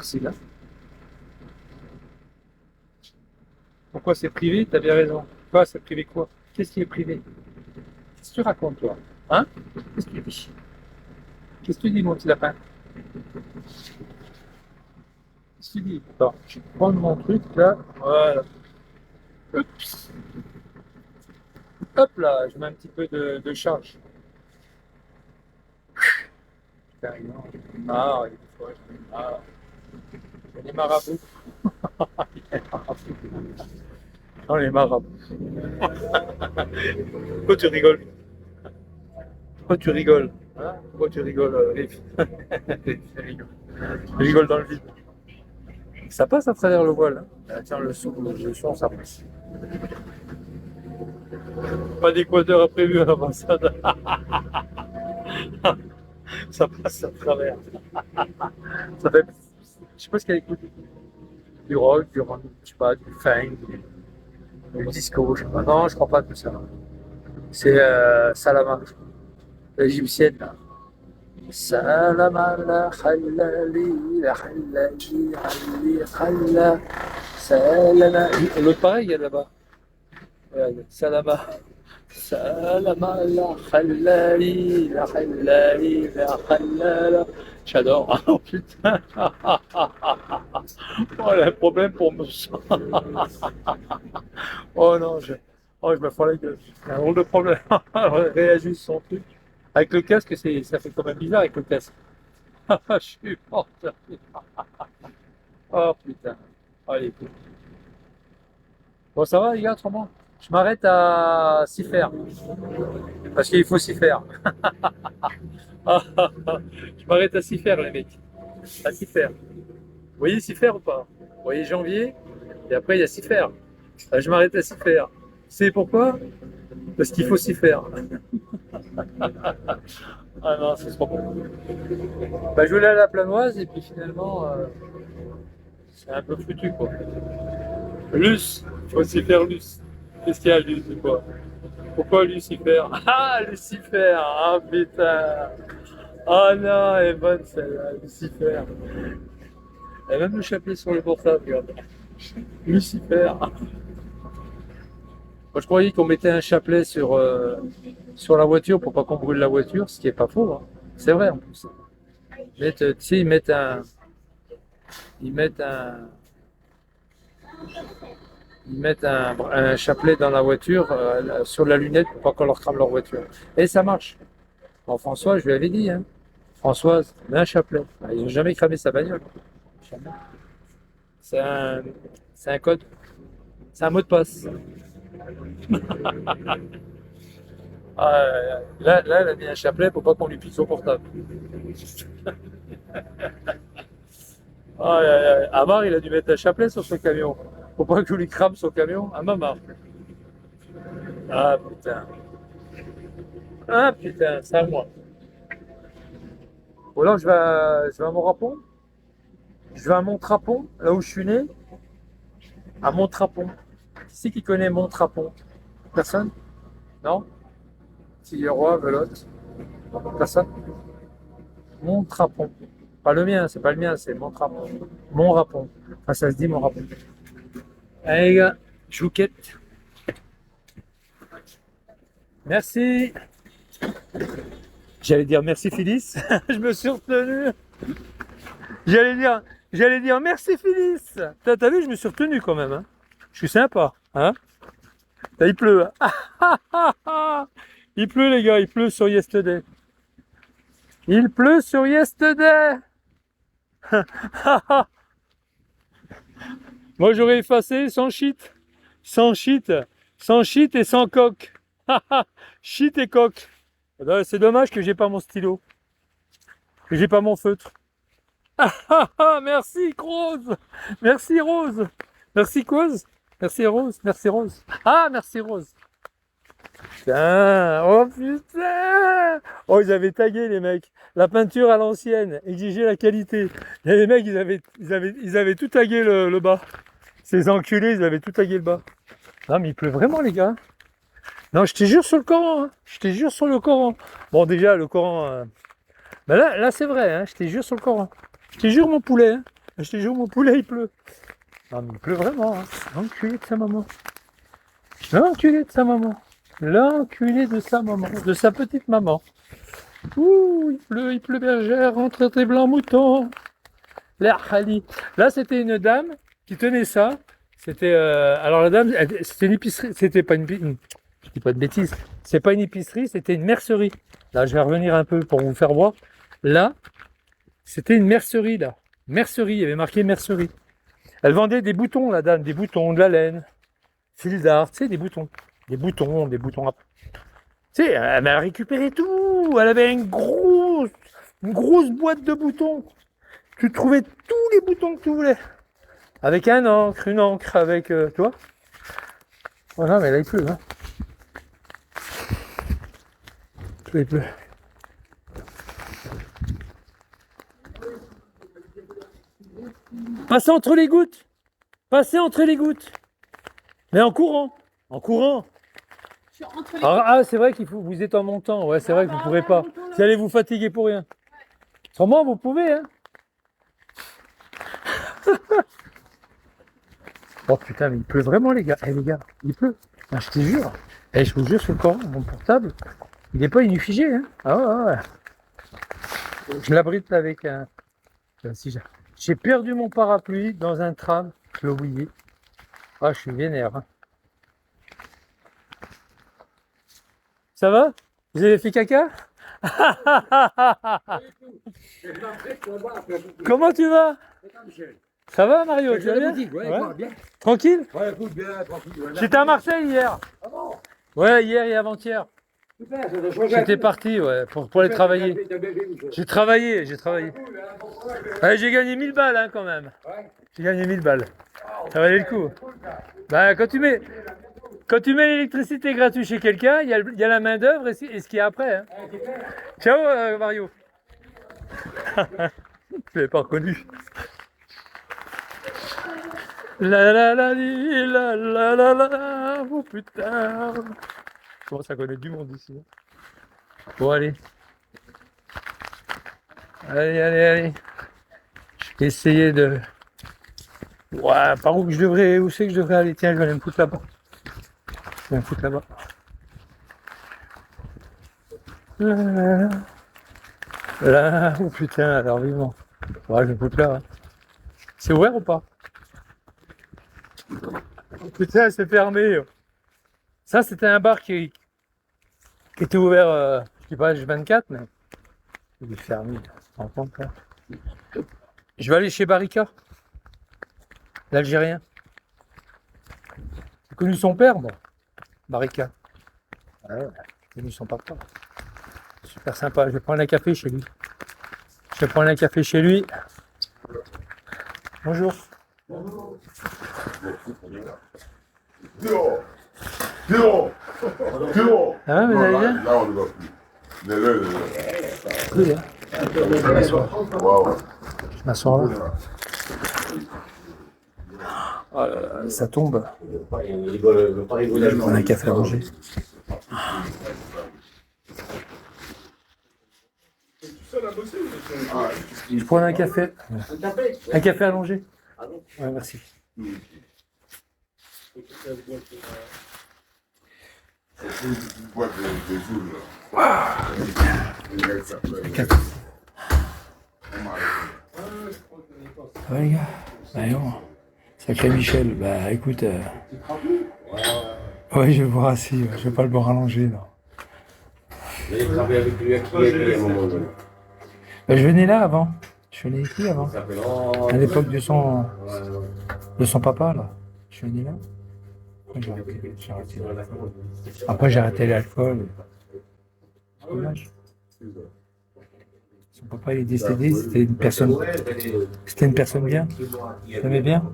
C'est là. Pourquoi c'est privé? T'as bien raison. Quoi, c'est privé quoi? Qu'est-ce qui est privé? Qu'est-ce que tu racontes, toi? Hein? Qu'est-ce que tu dis? Qu'est-ce que tu dis, mon petit lapin? Qu'est-ce que tu dis? Attends, je vais prendre mon truc, là. Voilà. Oups. Hop là, je mets un petit peu de charge. Putain, non. Ah, il faut, ah, il y a les marabouts. Non, les marabouts. Pourquoi tu rigoles? Pourquoi tu rigoles? Hein? Pourquoi tu rigoles, Riff? Je rigole. Je rigole dans le vide. Ça passe à travers le voile, hein. Ah, tiens, le son, ça passe. Pas d'équateur prévu à l'ambassade. Ça passe à travers. Ça fait. Je sais pas ce qu'elle écoute. Du rock, du rock, je sais pas, du funk, du disco, je sais pas. Non, je crois pas à tout ça. C'est Salama, l'égyptienne là. Salama la khalali, la khalali, khalali, khala. Salama. L'autre pareil, il y a là-bas. Regarde, Salama. Salama la khalali, la khalali, la khalala. J'adore. Oh putain. Oh, elle a un problème pour me. Oh non, je me fends la gueule. C'est un drôle de problème. Elle réajuste son truc. Avec le casque, ça fait quand même bizarre avec le casque. Je suis mort. Oh putain. Allez, écoute. Bon, ça va les gars, autrement? Je m'arrête à s'y faire. Parce qu'il faut s'y faire. Je m'arrête à s'y faire, les mecs. À s'y faire. Vous voyez s'y faire ou pas? Vous voyez janvier? Et après, il y a s'y faire. Je m'arrête à s'y faire. C'est pourquoi? Parce qu'il faut s'y faire. Ah non, c'est trop bon. Bah, je voulais aller à la Planoise et puis finalement, c'est un peu foutu quoi. Luce, il faut s'y faire Luce. Qu'est-ce qu'il y a Luce ou quoi? Pourquoi Lucifer? Ah, Lucifer! Ah putain! Ah non, elle est bonne celle-là, Lucifer. Elle a même le chapelet sur le portable, regarde. Lucifer. Moi, je croyais qu'on mettait un chapelet sur la voiture pour pas qu'on brûle la voiture, ce qui est pas faux, hein. C'est vrai en plus. Tu sais, ils mettent un, ils mettent un chapelet dans la voiture, sur la lunette pour pas qu'on leur crame leur voiture. Et ça marche. Bon, François, je lui avais dit, hein. Françoise, mets un chapelet. Ah, ils n'ont jamais cramé sa bagnole. Jamais. C'est un, c'est un code, c'est un mot de passe. Ah, là, elle a mis un chapelet pour pas qu'on lui pique son portable. Ah, Amar, il a dû mettre un chapelet sur son camion. Faut pas que lui crame son camion. Ah, maman. Ah, putain. Ah, putain, c'est à moi. Bon, là, je vais à mon rapon. Je vais à Montrapon, là où je suis né. À Montrapon. Qui c'est qui connaît Montrapon? Personne? Non? Tilleroy, Velotte. Personne? Montrapon. Pas le mien, c'est pas le mien, c'est Montrapon. Montrapon. Enfin, ça se dit Montrapon. Allez, les gars, je vous quitte. Merci. J'allais dire merci Phyllis. Je me suis retenu. J'allais dire, j'allais dire merci Phyllis. T'as vu, je me suis retenu quand même, hein. Je suis sympa, hein. Là, il pleut, hein. Il pleut, les gars, il pleut sur Yesterday. Il pleut sur Yesterday. Moi, j'aurais effacé sans shit. Sans shit. Sans shit et sans coque. Shit et coque. C'est dommage que j'ai pas mon stylo. Que j'ai pas mon feutre. Merci, Rose. Merci, Rose. Merci, Cause. Merci, Rose. Merci, Rose. Ah, merci, Rose. Putain. Oh, putain. Oh, ils avaient tagué, les mecs. La peinture à l'ancienne. Exiger la qualité. Et les mecs, ils avaient tout tagué le bas. Ces enculés, ils avaient tout tagué le bas. Non, mais il pleut vraiment, les gars. Non, je te jure sur le Coran, hein. Je te jure sur le Coran. Bon, déjà, le Coran. Ben là c'est vrai, hein. Je te jure sur le Coran. Je te jure, mon poulet, hein. Je te jure, mon poulet, il pleut. Non, mais il pleut vraiment, hein. L'enculé de sa maman. L'enculé de sa maman. L'enculé de sa maman. De sa petite maman. Ouh, il pleut bergère, entre tes blancs moutons. L'air Khali. Là, c'était une dame qui tenait ça. C'était. Alors, la dame, c'était une épicerie. C'était pas une. Je dis pas de bêtises. C'est pas une épicerie, c'était une mercerie. Là, je vais revenir un peu pour vous faire voir. Là, c'était une mercerie, là. Mercerie, il y avait marqué mercerie. Elle vendait des boutons, la dame, des boutons, de la laine, fil d'art, tu sais, des boutons. Des boutons. Tu sais, elle a récupéré tout. Elle avait une grosse boîte de boutons. Tu trouvais tous les boutons que tu voulais. Avec une encre, avec, tu vois. Voilà, mais là, il pleut, hein. Il pleut. Passez entre les gouttes. Passez entre les gouttes. Mais en courant. En courant. Ah, c'est vrai qu'il faut. Vous êtes en montant. Ouais, c'est vrai que vous ne pourrez pas. Vous allez vous fatiguer pour rien. Sûrement, vous pouvez, hein. Oh putain, mais il pleut vraiment, les gars. Eh, les gars, il pleut. Ah, je te jure. Eh, je vous jure sur le Coran, mon portable, il n'est pas inufigé, hein. Ah ouais. Je l'abrite avec un. Si j'ai perdu mon parapluie dans un tram. Je l'ai oublié. Ah, je suis vénère. Hein. Ça va? Vous avez fait caca? Comment tu vas? Ça va, Mario? Tu vas bien? Bien. Tranquille? Ouais, écoute, bien, tranquille. J'étais à Marseille hier. Ah bon? Ouais, hier et avant-hier. Super, ça doit changer. J'étais parti, ouais, pour aller travailler. J'ai travaillé. Ouais, j'ai gagné 1000 balles, hein, quand même. J'ai gagné 1000 balles. Ça valait le coup. Bah, quand tu mets l'électricité gratuite chez quelqu'un, il y a la main d'œuvre et ce qu'il y a après. Hein. Ciao, Mario. Je l'avais pas reconnu. La, oh putain. Je commence à connaître du monde ici. Bon, allez. Allez. Je vais essayer de... Ouais, par où c'est que je devrais aller? Tiens, je vais aller me foutre là-bas. Là, oh putain, alors vivement. Ouais, je vais me foutre là. Hein. C'est ouvert ou pas? Oh, putain, c'est fermé. Ça, c'était un bar qui était ouvert, je sais pas, H24, mais il est fermé. Tu te rends compte, là? Je vais aller chez Barika, l'Algérien. J'ai connu son père, bon, Barika. Ouais, j'ai connu son papa. Super sympa. Je vais prendre un café chez lui. Bonjour. Dehors. Ah ouais, vous allez bien? Là, on ne va plus. Cool, hein? Je m'assois là. Oh là là, ça tombe. Je vais prendre un café à manger. Je prends un café. Un café allongé. Ouais, merci. Ça va les gars? Bah non. Sacré Michel, bah écoute. Ouais, je vais boire assis, je vais pas le boire allongé non. Vous avez travaillé avec lui à un moment donné. Bah, je venais là avant. Je venais ici avant. À l'époque de son papa là. Je venais là. Après j'ai arrêté l'alcool. C'est dommage. Son papa il est décédé, c'était une personne bien. Tu l'aimais bien?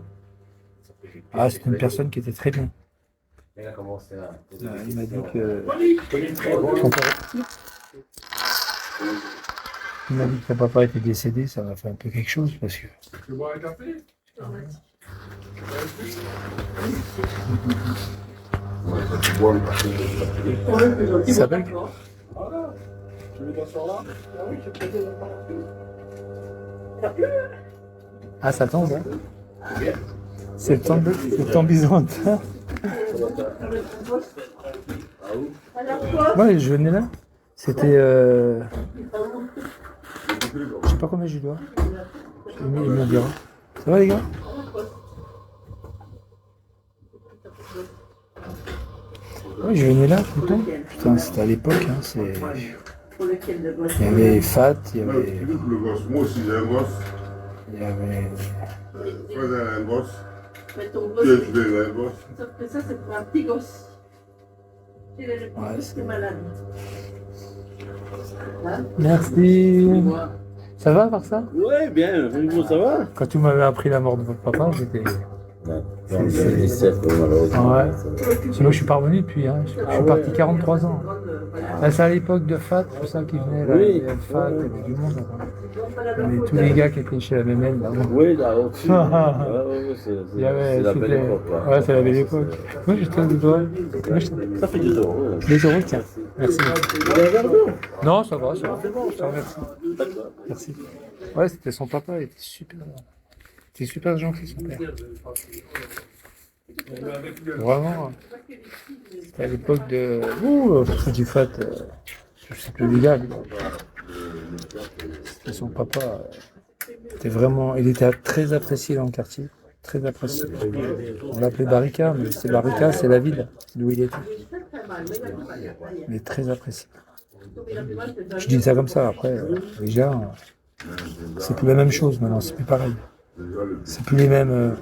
Ah, c'était une personne qui était très bien. Il m'a dit que son papa était décédé, ça m'a fait un peu quelque chose parce que. Tu bois un café? Il s'appelle? Voilà. Tu veux t'asseoir là? Ah oui, j'ai posé la partie. Ah, ça tombe, hein. C'est le temps byzantin. Ouais, je venais là. C'était. Je sais pas combien je dois. J'ai mis les bien. Ça va, les gars? Ouais, je venais là tout le temps. Putain, c'était à l'époque. Hein, il y avait Fat, il y avait. Le gosse, moi aussi j'ai un gosse. Il y avait. Fred a un gosse. Mais ton Tu gosse, es un gosse. sauf que ça, c'est pour un petit gosse. Il est le petit Ouais, gosse qui est malade. Hein? Merci. Ça va, par ça? Ouais, bien, vous, ça va? Quand tu m'avais appris la mort de votre papa, j'étais. En 2017, malheureusement. Ouais. Sinon, je suis pas revenu depuis. Hein. Je suis parti 43 ans. Là, c'est à l'époque de Fat, tout ça qui venait. Là. Oui. Il y avait Fat, il y avait du monde. Là. Il y avait tous les gars qui étaient chez la MML. Là. Oui, là, au-dessus. Il y avait, c'est la belle c'était- époque. Là. Ouais, c'est la belle époque. Moi, je te dois. Ça fait 2 euros. Ouais. 2 euros, tiens. Merci. Vous avez un verre d'eau? Non, ça va, ça va. Je te remercie. Merci. Ouais, c'était son papa, il était super. Il était super gentil, son père. Vraiment. C'était à l'époque de. Ouh, du Fat. Je sais plus les gars. Lui. C'était son papa. C'était vraiment. Il était très apprécié dans le quartier. Très apprécié. On l'appelait Barika, mais c'est Barika, c'est la ville d'où il était. Il est très apprécié. Je dis ça comme ça, après, déjà, c'est plus la même chose maintenant, c'est plus pareil. C'est plus les mêmes.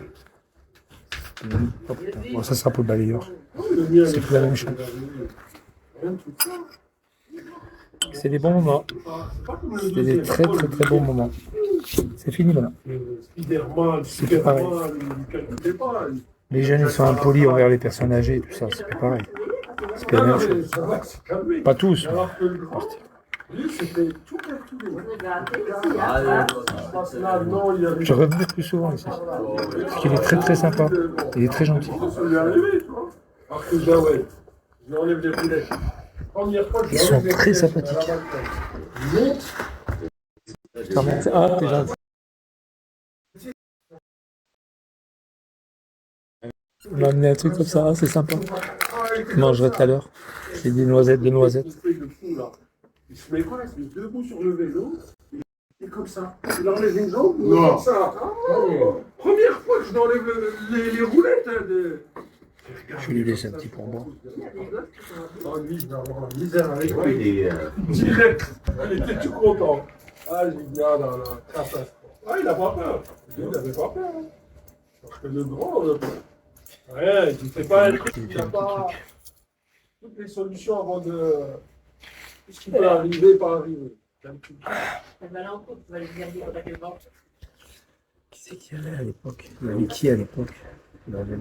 Oh, putain. Bon, ça sera pour le balayeur. C'est plus la même chose. C'est des bons moments. C'était des très très très bons moments. C'est fini maintenant. C'est plus pareil. Les jeunes ils sont impolis envers les personnes âgées et tout ça, c'est plus pareil. C'est plus la même chose. Pas tous, mais une partie. Je reviens plus souvent ici. Parce qu'il est très très sympa. Il est très gentil. Ils sont très sympathiques. Ah, t'es gentil. On m'a amené un truc comme ça, c'est sympa. Je mangerai tout à l'heure. C'est des noisettes, de noisettes. Il se met quoi? Il se met debout sur le vélo. Et comme ça. Il enlève une jambe. Non. Comme ça. Première fois que je enlève les roulettes. Je vais lui laisser un petit pourboire. Oh, lui, il va avoir la misère avec Ouais, lui. il est, Direct. Il était tout content. Ah, j'ai dit, ah là là, catastrophe. Ah, il n'a pas peur. Il n'avait pas peur. Hein. Parce que le grand, rien, il ne fait pas un truc. Il n'a pas toutes les solutions avant de. Tout ce qui peut arriver, pas arriver. Elle va l'encours, tu vas lui dire avec le ventre. Qui c'est qu'il y avait à l'époque? Il y avait qui à l'époque? Il y avait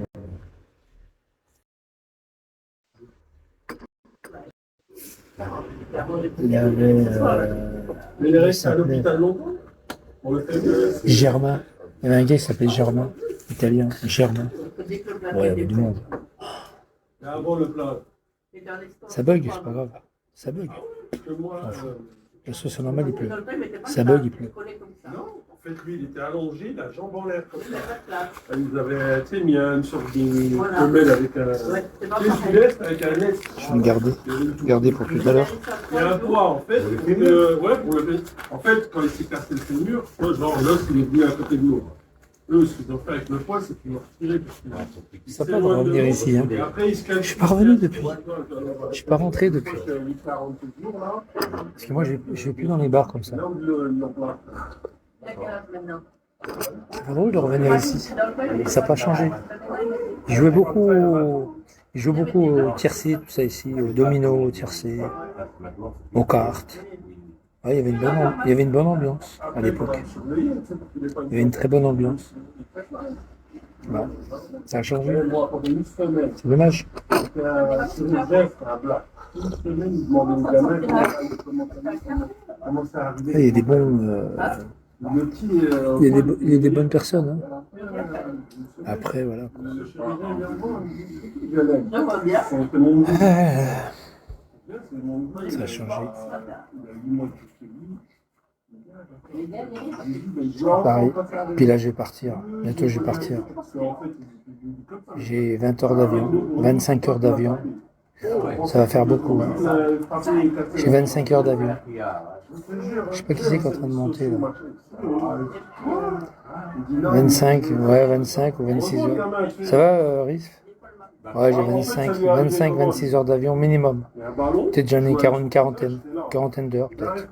Mais il est resté à l'hôpital longtemps. On le fait mieux. Germain. Il y avait un gars qui s'appelait Germain, italien. Germain. Ouais, il y avait du monde. Et avant le plat. Ça bug, c'est pas grave. Ça bug. Parce que moi, Parce que c'est normal, il pleut. Ça bug, il pleut. non, en fait, lui, il était allongé, la jambe en l'air comme ça. Il nous avait, tu sais, mis une sorte de femelle avec un. Sud-est avec un S. Je vais me garder pour tout à l'heure. Il y a un poids, en fait. Ouais, pour le. En fait, quand il s'est cassé le fémur, moi, genre, l'os, il est venu à côté de nous. Eux, ce qu'ils ont fait avec le poids, c'est qu'ils l'ont retiré. Ça peut pas de revenir ici. Hein. Je suis pas revenu depuis. Je suis pas rentré depuis. Parce que moi, je vais plus dans les bars comme ça. C'est pas drôle de revenir ici. Ça n'a pas changé. Je jouais beaucoup au tiercé, tout ça ici, au domino, au tiercé, aux cartes. Ouais, il y avait une bonne ambiance à l'époque. Il y avait une très bonne ambiance. Bon, ça a changé. C'est dommage. Il y a des bons. Il y a des bonnes personnes. Hein. Après, voilà. Ça a changé. Pareil. Puis là, je vais partir. Bientôt, je vais partir. J'ai 20 heures d'avion, 25 heures d'avion. Ça va faire beaucoup. Hein. J'ai 25 heures d'avion. Je sais pas qui c'est qui est en train de monter là. 25 ou 26 heures. Ça va, Riff? Ouais, j'ai 26 heures d'avion minimum. Peut-être j'en ai une quarantaine d'heures peut-être.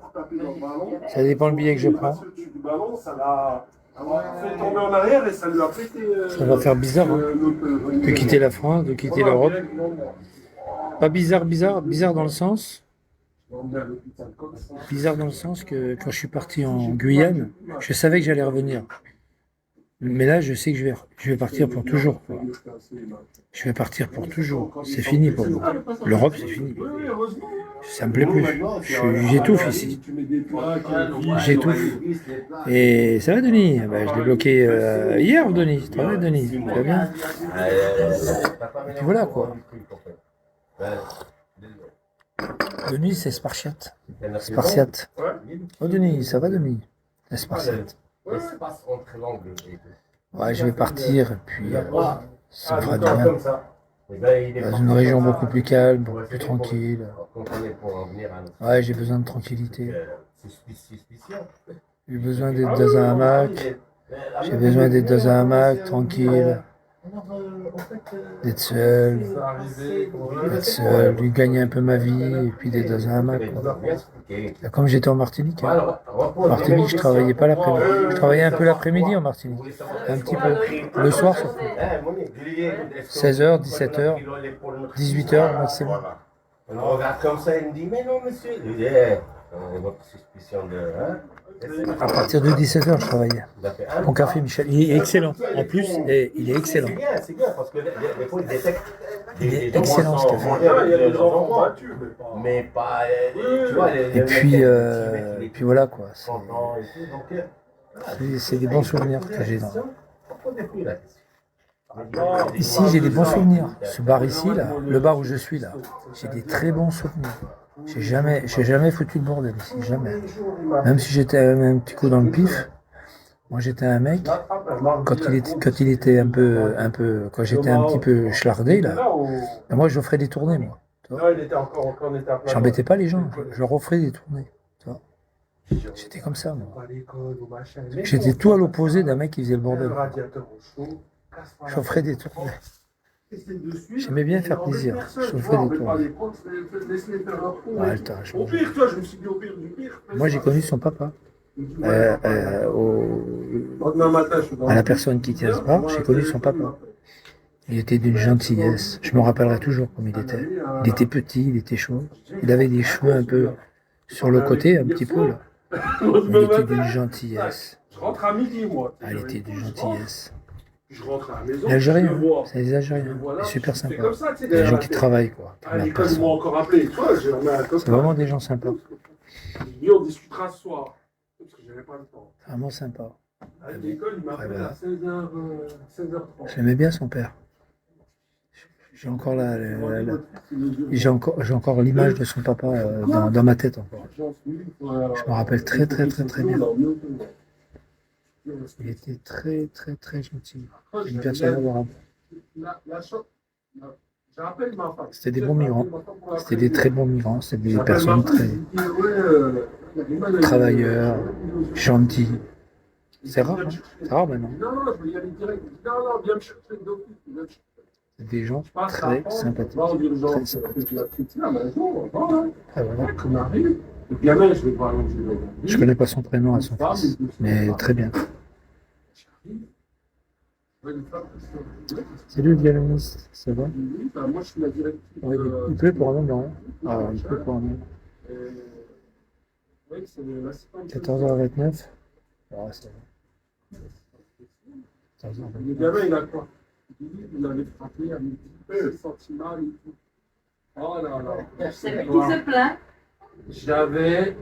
Ça dépend le billet que je prends. Ça va faire bizarre hein, de quitter la France, de quitter l'Europe. Pas bizarre dans le sens. Bizarre dans le sens que quand je suis parti en Guyane, je savais que j'allais revenir. Mais là, je sais que je vais partir pour toujours. Quoi. Je vais partir pour toujours. C'est fini pour moi. L'Europe, c'est fini. Ça me plaît plus. J'étouffe ici. J'étouffe. Et ça va, Denis? Ben, je l'ai bloqué hier, Denis. Ça va, Denis? Tu vas bien? Et puis voilà, quoi. Denis, c'est Spartiate. Spartiate. Oh, Denis, ça va, Denis? C'est Spartiate. Ouais, je vais partir et puis ça me fera du bien. Dans une région beaucoup plus calme, beaucoup plus tranquille. Ouais, j'ai besoin de tranquillité. J'ai besoin d'être dans un hamac. J'ai besoin d'être dans un hamac, tranquille. D'être seul, de gagner un peu ma vie et puis d'être dans un hamac. Comme j'étais en Martinique. Hein. En Martinique, je travaillais pas l'après-midi. Je travaillais un peu l'après-midi en Martinique. Un petit peu. Le soir surtout. 16h, 17h, 18h maximum. On regarde comme ça, il me dit, mais non, monsieur. Il dit, votre suspicion de. À partir de 17h, je travaillais. Mon café, Michel, il est excellent. En plus, il est excellent. C'est bien, parce que des fois, il détecte. Il est excellent ce café. Mais pas. Tu vois, et puis voilà quoi. C'est des bons souvenirs que j'ai dans. Ici, j'ai des bons souvenirs. Ce bar ici, là, le bar où je suis là, j'ai des très bons souvenirs. J'ai jamais foutu le bordel ici, jamais. Même si j'étais un petit coup dans le pif, moi j'étais un mec, quand il était un peu, quand j'étais un petit peu schlardé là, moi j'offrais des tournées moi. J'embêtais pas les gens, je leur offrais des tournées. J'étais comme ça moi. J'étais tout à l'opposé d'un mec qui faisait le bordel. J'offrais des tournées. J'aimais bien faire plaisir. Je ferais des tours. Moi, j'ai connu son papa. À la personne qui tient ce bar, j'ai connu son papa. Il était d'une gentillesse. Je me rappellerai toujours comme il était. Il était petit, il était chaud. Il avait des cheveux un peu sur le côté, un petit peu là. Il était d'une gentillesse. Il était d'une gentillesse. Les Algériens, c'est les Algériens, c'est super sympa. Les gens qui travaillent, quoi. C'est vraiment des gens sympas. On discutera ce soir, parce que j'avais pas le temps. Vraiment sympa. À l'école, il m'appelle à 16h30. J'aimais bien son père. J'ai encore j'ai encore l'image de son papa dans ma tête encore. Je me rappelle très bien. Il était très gentil. Une personne adorable. C'était des bons migrants. C'était des très bons migrants. C'était des personnes très travailleurs, gentils. C'est rare, hein? C'est rare maintenant. C'est des gens très sympathiques. Très sympathiques. Ah, voilà. Je connais pas son prénom à son fils, mais très bien. Salut le violoniste, ça va? Oui, il pleut pour un moment. Ah, il pleut pour un moment. 14h29. Ah, ça va. 14h29. Le gamin, il a quoi? Il avait frappé à midi, il s'est senti mal et tout. Oh là là. C'est lui qui se plaint. J'avais.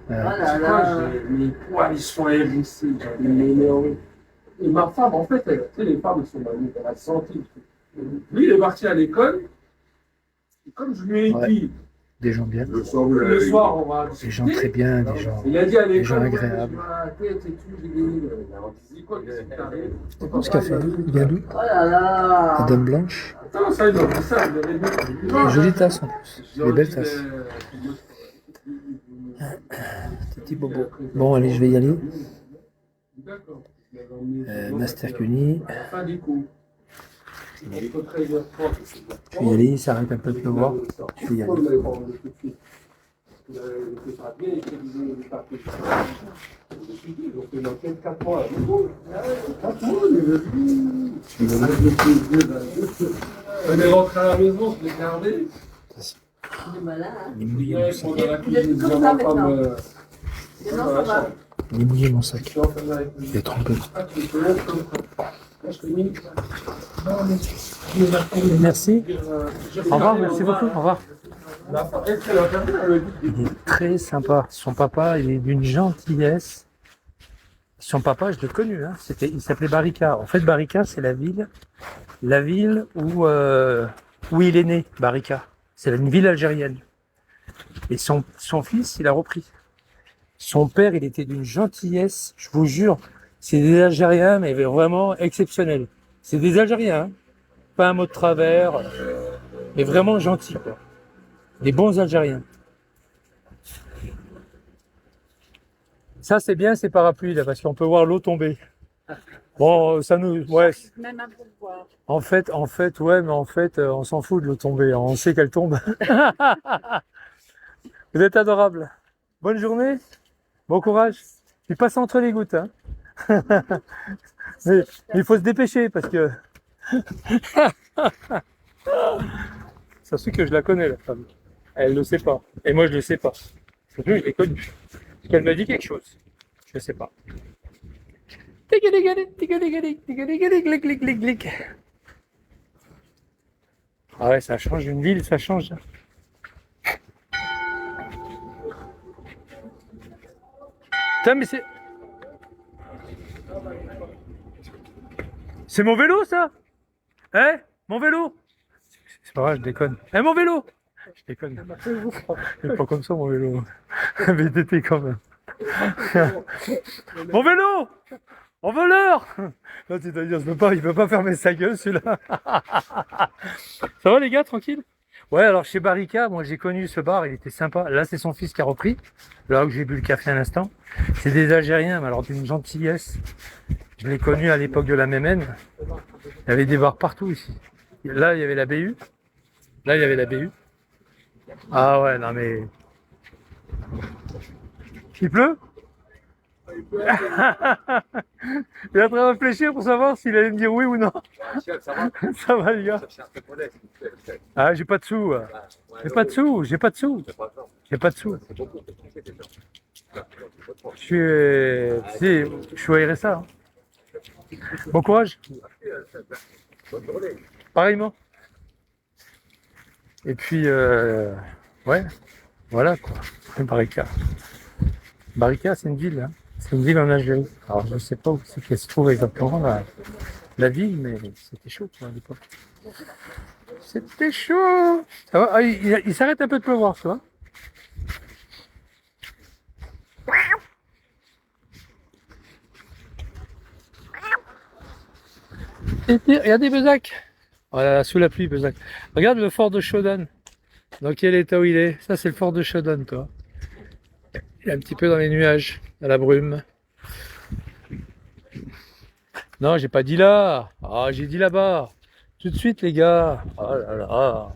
Mes poils, ils sont hérissés. J'avais énervé. Et ma femme, en fait, tu sais, les femmes, elles sont maniées, elle a senti. Lui, il est parti à l'école. Et comme je lui ai dit, des gens bien, Le soir, Le soir, on va des gens très bien, Il a dit à des gens l'école, agréables. C'est C'est bon ce café, il vient d'où? Oh là là. La Dame Blanche. Attends, ça, il m'a dit ça, il avait dit. Jolie tasse en plus, des belles tasses. Petit bobo. Bon, allez, je vais y aller. D'accord. Master Cuny. Fin du coup. Je vais y aller, il s'arrête un peu de pleuvoir. Je vais y aller. On est rentré à la maison, je l'ai gardé. Il est malin, hein. Il est mouillé mon sac. Il est comme ça maintenant. Maintenant, ça va. Il est mouillé mon sac. Il est trompé. Merci. Au revoir, merci beaucoup. Au revoir. Il est très sympa. Son papa, il est d'une gentillesse. Son papa, je l'ai connu. Hein. Il s'appelait Barika. En fait, Barika, c'est la ville où il est né, Barika. C'est une ville algérienne. Et son fils, il a repris. Son père, il était d'une gentillesse, je vous jure. C'est des Algériens, mais vraiment exceptionnels. C'est des Algériens, hein. Pas un mot de travers, mais vraiment gentils, quoi. Des bons Algériens. Ça, c'est bien ces parapluies, là, parce qu'on peut voir l'eau tomber. Bon, ça nous... Ouais. Même un peu de voir. En fait, ouais, mais en fait, on s'en fout de l'eau tomber. On sait qu'elle tombe. Vous êtes adorables. Bonne journée. Bon courage. Il passe entre les gouttes. Hein. mais il faut se dépêcher parce que... Ça se fait que je la connais, la femme. Elle le sait pas. Et moi, je le sais pas. Surtout, je l'ai connue. Parce qu'elle me dit quelque chose. Je sais pas. Ah ouais, ça change une ville, ça change. Putain, mais c'est... C'est mon vélo, ça? Hein? Mon vélo? C'est pas vrai, je déconne. Eh, mon vélo! Je déconne. C'est pas comme ça, mon vélo. VTT, quand même. Mon vélo! En voleur! Là, c'est-à-dire, il peut pas fermer sa gueule, celui-là. Ça va, les gars, tranquille? Ouais, alors chez Barika, moi j'ai connu ce bar, il était sympa. Là, c'est son fils qui a repris. Là où j'ai bu le café à l'instant. C'est des Algériens, mais alors d'une gentillesse. Je l'ai connu à l'époque de la MMN. Il y avait des bars partout ici. Là, il y avait la BU. Là, il y avait la BU. Ah ouais, non mais... Il pleut? Il est en train de réfléchir pour savoir s'il allait me dire oui ou non. Ça va, les gars. Ah, j'ai pas de sous. J'ai pas de sous. J'ai pas de sous. J'ai pas de sous. Je suis au RSA. Hein. Bon courage. Pareillement. Et puis, ouais, voilà quoi. Barika. Barika, c'est une ville. Hein. C'est une ville en Algérie. Alors, je ne sais pas où c'est qu'elle se trouve exactement, la ville, mais c'était chaud quoi, à l'époque. C'était chaud. Ça va? Ah, il s'arrête un peu de pleuvoir, tu vois. Regardez Bezac. Voilà, sous la pluie, Bezac. Regarde le fort de Chaudonne. Dans quel état où il est? Ça, c'est le fort de Chaudonne, toi. Il est un petit peu dans les nuages, dans la brume. Non, j'ai pas dit là. Ah, j'ai dit là-bas. Tout de suite, les gars. Oh là là.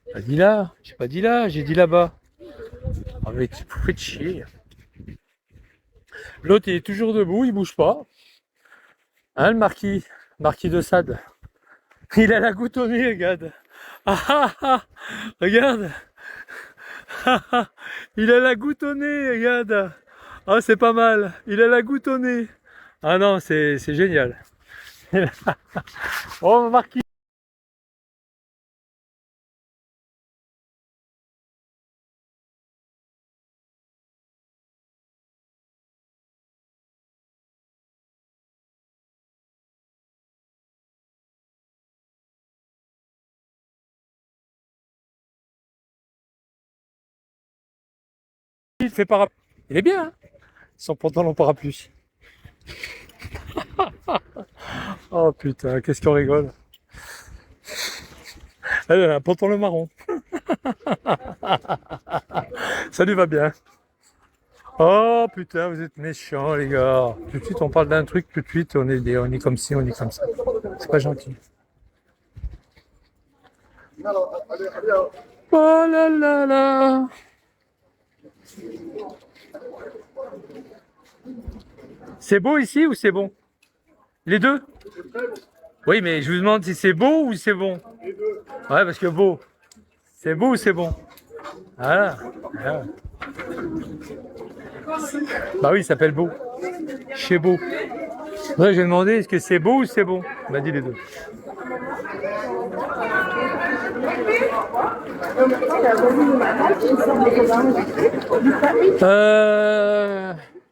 J'ai pas dit là. J'ai pas dit là. J'ai dit là-bas. Ah, mais tu fais chier. L'autre, il est toujours debout. Il bouge pas. Hein, le marquis de Sade. Il a la goutte au nez, regarde. Ah ah ah. Regarde. Ah, ah. Il a la goutte au nez, regarde. Ah, c'est pas mal. Il a la goutte au nez. Ah non, c'est génial. Oh, Marquis. Il fait parapluie. Il est bien, hein, son pantalon parapluie. Oh putain, qu'est-ce qu'on rigole. Elle a un pantalon marron. Ça lui va bien. Oh putain, vous êtes méchants les gars. Tout de suite on parle d'un truc, tout de suite on est comme ci, on est comme ça. C'est pas gentil. Oh là là là. C'est beau ici ou c'est bon? Les deux? Oui, mais je vous demande si c'est beau ou c'est bon. Ouais, parce que beau. C'est beau ou c'est bon? Voilà. Voilà. Bah oui, il s'appelle Beau. Chez Beau. Ouais, j'ai demandé est-ce que c'est beau ou c'est bon? Il m'a dit les deux.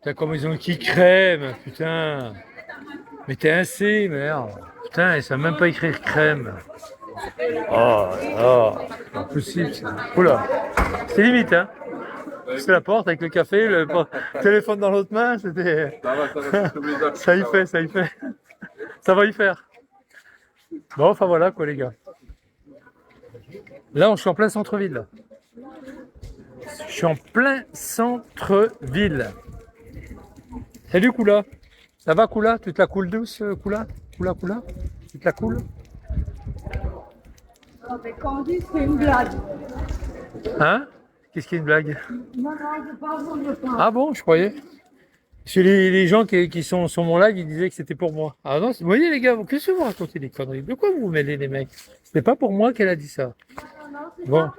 Putain, comment ils ont qui crème, putain. Mais t'es un C, merde. Putain, ils savent même pas écrire crème. Oh là, c'est pas possible. Oula, c'est limite, hein. C'est la porte avec le café, le téléphone dans l'autre main, c'était... Ça y fait, ça y fait. Ça va y faire. Bon, enfin voilà quoi les gars. Là, je suis en plein centre-ville. Là. Je suis en plein centre-ville. Salut Koula. Ça va Koula? Tu te la coules douce Koula? Koula? Tu te la coules? Non, mais quand on dit c'est une blague. Hein? Qu'est-ce qui est une blague? Non, je parle pas. Ah bon, je croyais. Parce que les gens qui sont sur mon live, ils disaient que c'était pour moi. Ah non, vous voyez les gars, qu'est-ce que vous racontez des conneries? De quoi vous vous mêlez les mecs? C'est pas pour moi qu'elle a dit ça. Bon,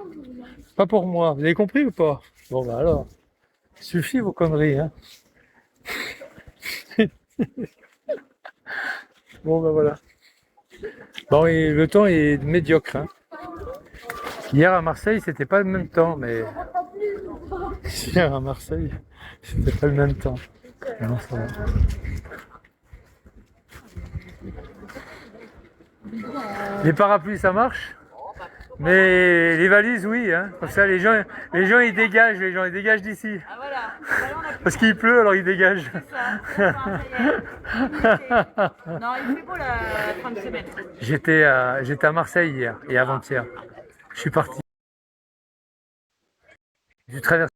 pas pour moi. Vous avez compris ou pas? Bon bah alors, suffit vos conneries, hein. Bon bah voilà. Bon, et le temps est médiocre, hein. Hier à Marseille, c'était pas le même temps, mais... Hier à Marseille, c'était pas le même temps. Non, ça va. Les parapluies, ça marche? Mais les valises, oui, hein. Comme ça, les gens, ils dégagent d'ici. Ah voilà. Parce qu'il pleut, alors ils dégagent. Non, il fait beau la fin de semaine. J'étais à Marseille hier et avant-hier. Je suis parti. J'ai traversé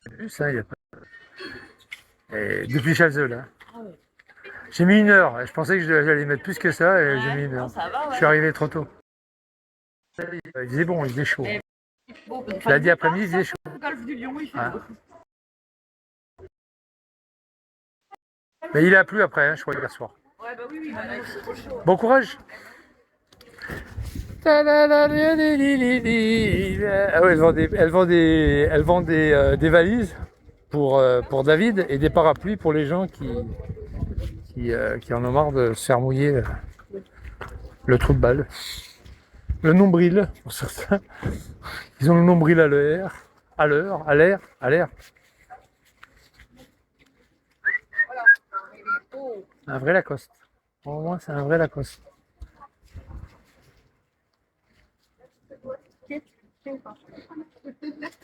le bus, hein, il y a pas... Et depuis Chapseul, hein. J'ai mis 1 heure. Je pensais que j'allais mettre plus que ça et j'ai mis 1 heure. Ça va, ouais. Je suis arrivé trop tôt. Il faisait bon, il faisait chaud. Et- Bon, Lundi après-midi, il faisait chaud. Le golfe du Lion, il fait Ah. beau. Mais il a plu après, hein, je crois, hier soir. Ouais, bah oui, maintenant il fait trop chaud. Bon courage. Ah ouais, elle vend des valises pour David et des parapluies pour les gens qui en ont marre de se faire mouiller le trou de balle. Le nombril, pour certains. Ils ont le nombril à l'air. Un vrai Lacoste. Au moins, c'est un vrai Lacoste.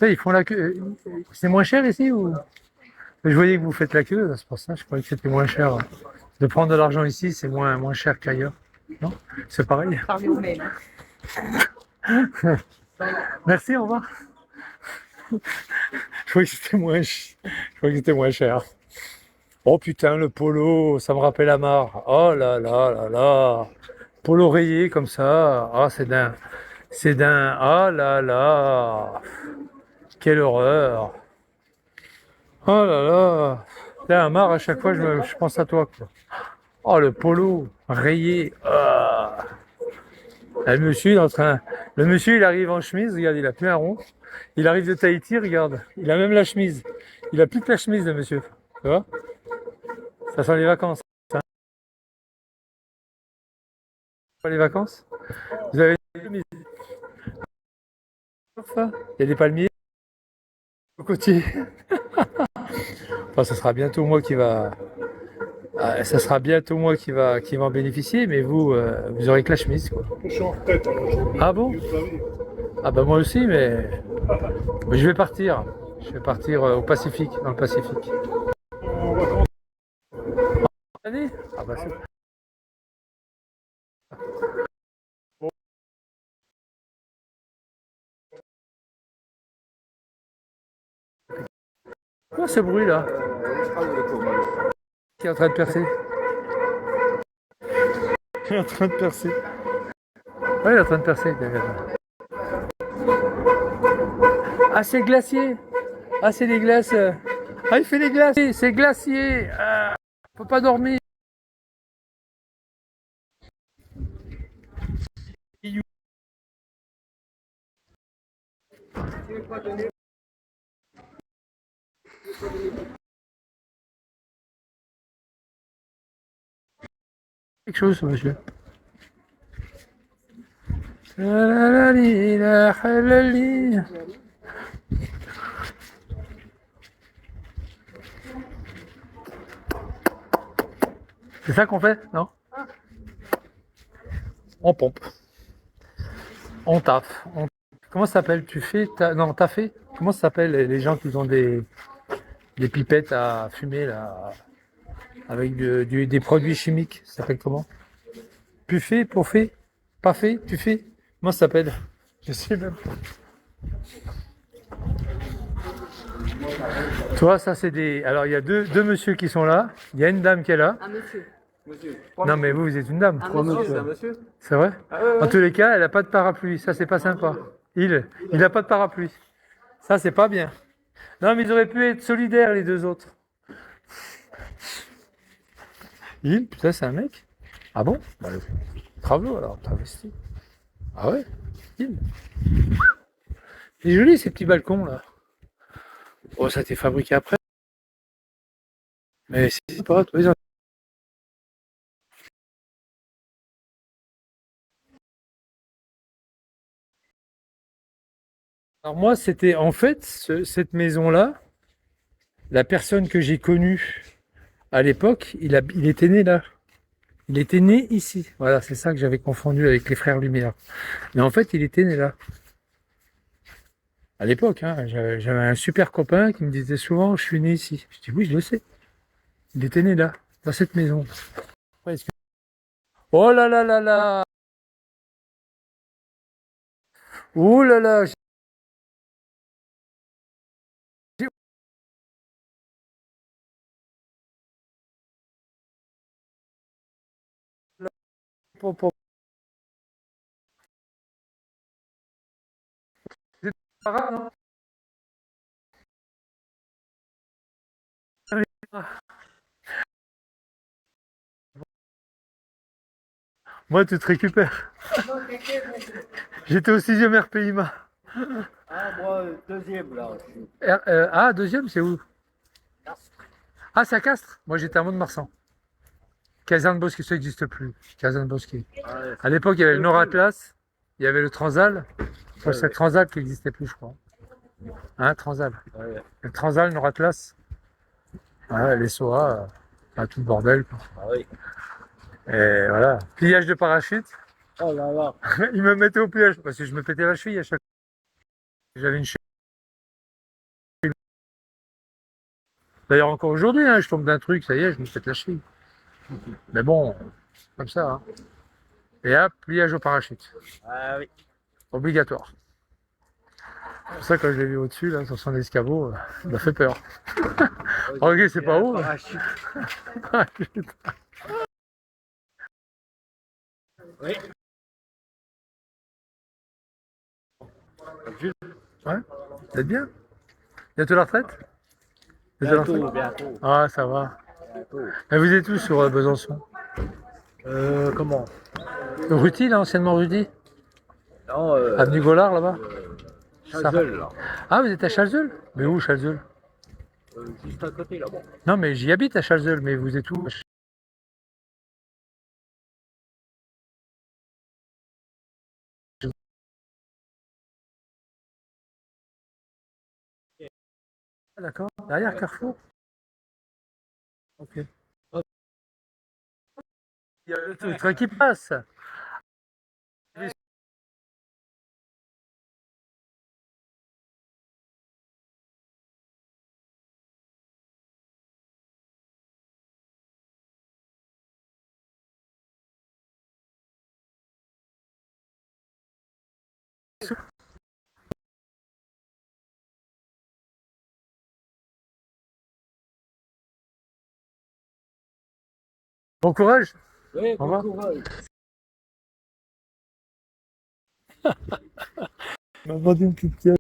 Ils font la queue. C'est moins cher ici ou? Je voyais que vous faites la queue, c'est pour ça. Je croyais que c'était moins cher. De prendre de l'argent ici, c'est moins cher qu'ailleurs. Non? C'est pareil. Parler au mail. Merci, au revoir. Je croyais que c'était moins cher. Oh putain, le polo, ça me rappelle Amar. Oh là là là là. Polo rayé comme ça. Ah, c'est d'un. Oh là là. Quelle horreur. Oh là là. Là, Amar, à chaque fois, je pense à toi, quoi. Oh, le polo rayé. Ah. Là, le monsieur, il arrive en chemise, regarde, il a plus un rond. Il arrive de Tahiti, regarde. Il a même la chemise. Il a plus que la chemise, le monsieur. Tu vois? Ça sent les vacances. Ça. Les vacances? Vous avez des chemises. Il y a des palmiers. Cocotiers. Enfin, ça sera bientôt moi qui va. Ça sera bientôt moi qui va en bénéficier, mais vous, vous aurez que la chemise, quoi. Je suis en retraite. Ah bon? Ah bah moi aussi, mais je vais partir. Je vais partir au Pacifique, dans le Pacifique. Année? Ah bah c'est... Quoi ce bruit là? Qui est en train de percer? Il est en train de percer. Ouais, il est en train de percer derrière. Ah, c'est glacier. Ah, c'est des glaces. Ah, il fait des glaces. C'est glacier. Ah, faut pas dormir. Quelque chose, monsieur. C'est ça qu'on fait, non? On pompe. On taffe. Comment ça s'appelle? Tu fais non, t'as fait? Comment ça s'appelle les gens qui ont des pipettes à fumer là avec des produits chimiques? Ça s'appelle comment? Puffé, poffé, pas fait, tu fais? Comment ça s'appelle? Je sais même pas. Tu vois, ça c'est des. Alors il y a deux messieurs qui sont là. Il y a une dame qui est là. Un monsieur. Non mais vous êtes une dame. Un monsieur. C'est un monsieur. C'est vrai? En tous les cas, elle n'a pas de parapluie. Ça, c'est pas sympa. Il n'a pas de parapluie. Ça, c'est pas bien. Non, mais ils auraient pu être solidaires, les deux autres. Putain, c'est un mec? Ah bon? Bah, bravo, alors, travesti. Ah ouais? Il est joli, ces petits balcons, là. Oh, ça a été fabriqué après. Mais c'est pas, toi, ils ont... Alors moi, c'était en fait cette maison-là, la personne que j'ai connue à l'époque, il était né là. Il était né ici. Voilà, c'est ça que j'avais confondu avec les frères Lumière. Mais en fait, il était né là. À l'époque, hein, j'avais un super copain qui me disait souvent, je suis né ici. Je dis oui, je le sais. Il était né là, dans cette maison. Ouais, oh là là là là! Oh là là! C'est pas grave, non? Moi, tu te récupères. J'étais au 6e RPIMA. Ah, moi, deuxième, là. Ah, deuxième, c'est où? Ah, c'est à Castres. Moi, j'étais à Mont-de-Marsan. Caserne Bosquet, ça n'existe plus. Caserne Bosquet. À l'époque, il y avait le Nord Atlas, il y avait le Transal. Enfin, c'est le Transal qui n'existait plus, je crois. Hein, Transal. Le Transal, Nord Atlas. Ouais, les SOA, tout le bordel, quoi. Ah oui. Et voilà. Pliage de parachute. Oh là là. Ils me mettaient au pliage parce que je me pétais la cheville à chaque fois. J'avais une cheville. D'ailleurs, encore aujourd'hui, hein, je tombe d'un truc, ça y est, je me pète la cheville. Mais bon, comme ça. Hein. Et hop, pliage au parachute. Ah oui. Obligatoire. C'est pour ça que quand je l'ai vu au-dessus, là, sur son escabeau, il m'a fait peur. Regarde, c'est pas haut. Là. Oui. Ouais, vous êtes bien? Bientôt la retraite? Bientôt. Ah, ça va. Bientôt. Et vous êtes où sur Besançon? Comment? Ruti, là, anciennement Ruti? Non, Avenue Gollard, là-bas? Chazelle, là. Ah, vous êtes à Chalzeul? Mais où, Chalzeul? Juste à côté, là-bas. Non, mais j'y habite à Chalzeul, mais vous êtes où? Ah, d'accord. Derrière Carrefour? Ok. Il y a le train qui passe. Bon courage. Ouais, Au revoir. bon courage. Il m'a vendu une petite pièce.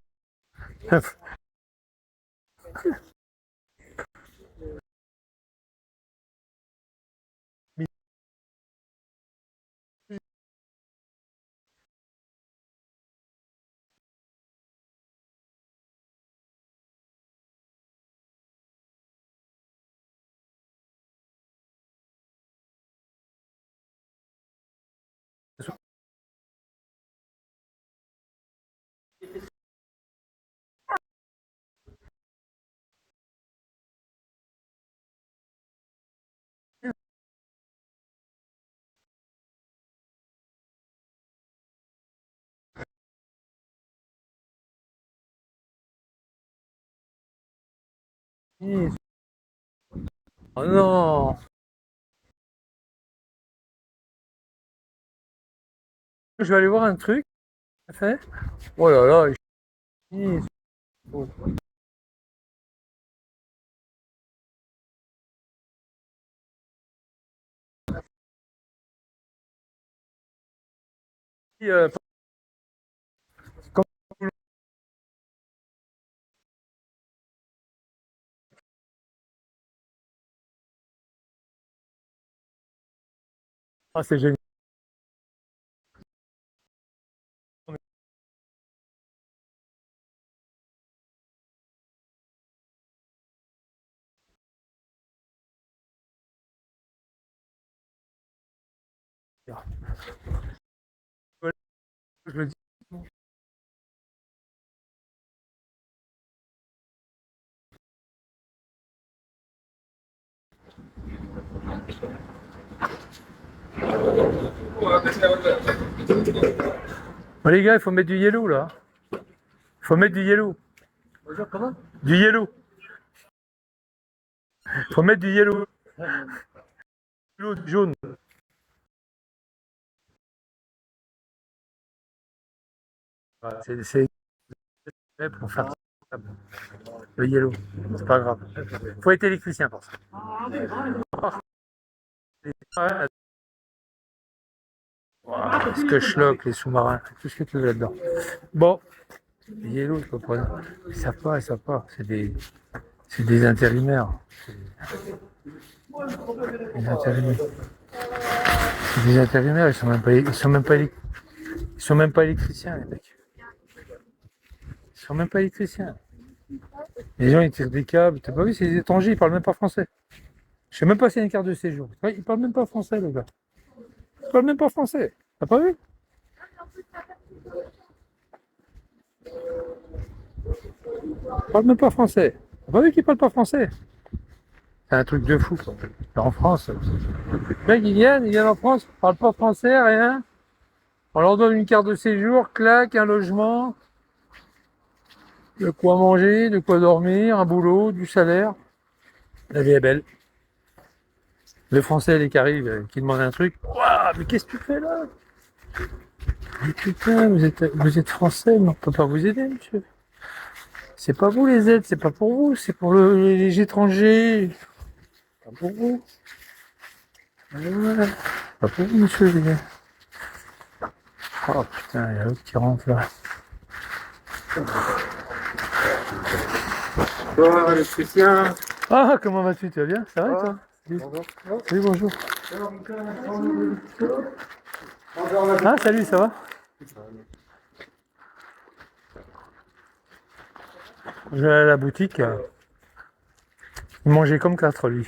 Oh non. Je vais aller voir un truc. Ça fait. Oh là là. Il... Euh, comme- Ah, c'est génial. Je le dis. Bon, les gars, il faut mettre du yellow là. Il faut mettre du yellow. Comment? Du yellow. Il faut mettre du yellow. Yellow, jaune. Voilà, c'est fait pour faire le yellow. C'est pas grave. Il faut être électricien pour ça. Ouais, voilà, ce que schlock, les sous-marins, tout ce que tu veux là-dedans. Bon, les yellow, je peux pas. Ils savent pas, ils savent pas. C'est des intérimaires. Des intérimaires. C'est des intérimaires, ils sont même pas électriciens, les mecs. Ils sont même pas électriciens. Les gens, ils tirent des câbles. T'as pas vu, c'est des étrangers, ils parlent même pas français. Je sais même pas s'il y a une carte de séjour. Ouais, ils parlent même pas français, le gars. Ils parlent même pas français. T'as pas vu? Ils parlent même pas français. T'as pas vu qu'ils parlent pas français? C'est un truc de fou, quoi. En France, les mecs, ils viennent en France, ils parlent pas français, rien. On leur donne une carte de séjour, claque, un logement, de quoi manger, de quoi dormir, un boulot, du salaire. La vie est belle. Le français, les qui arrivent, qui demandent un truc. Waouh, mais qu'est-ce que tu fais là? Mais putain, vous êtes français, mais on peut pas vous aider, monsieur. C'est pas vous les aides, c'est pas pour vous, c'est pour les étrangers. Pas pour vous. Ouais, pas pour vous, monsieur, les gars. Oh putain, il y a l'autre qui rentre là. Bonjour, électricien. Ah, comment vas-tu? Tu vas bien? Ça va toi? Salut. Salut, bonjour. Ah, salut, ça va? Je vais aller à la boutique. Il mangeait comme 4, lui.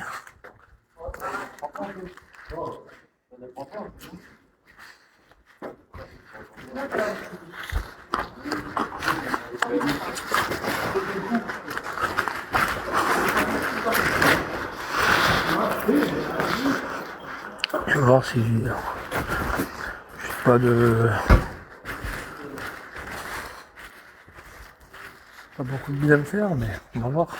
Je vais voir si j'ai pas de... Pas beaucoup de billes à me faire, mais on va voir.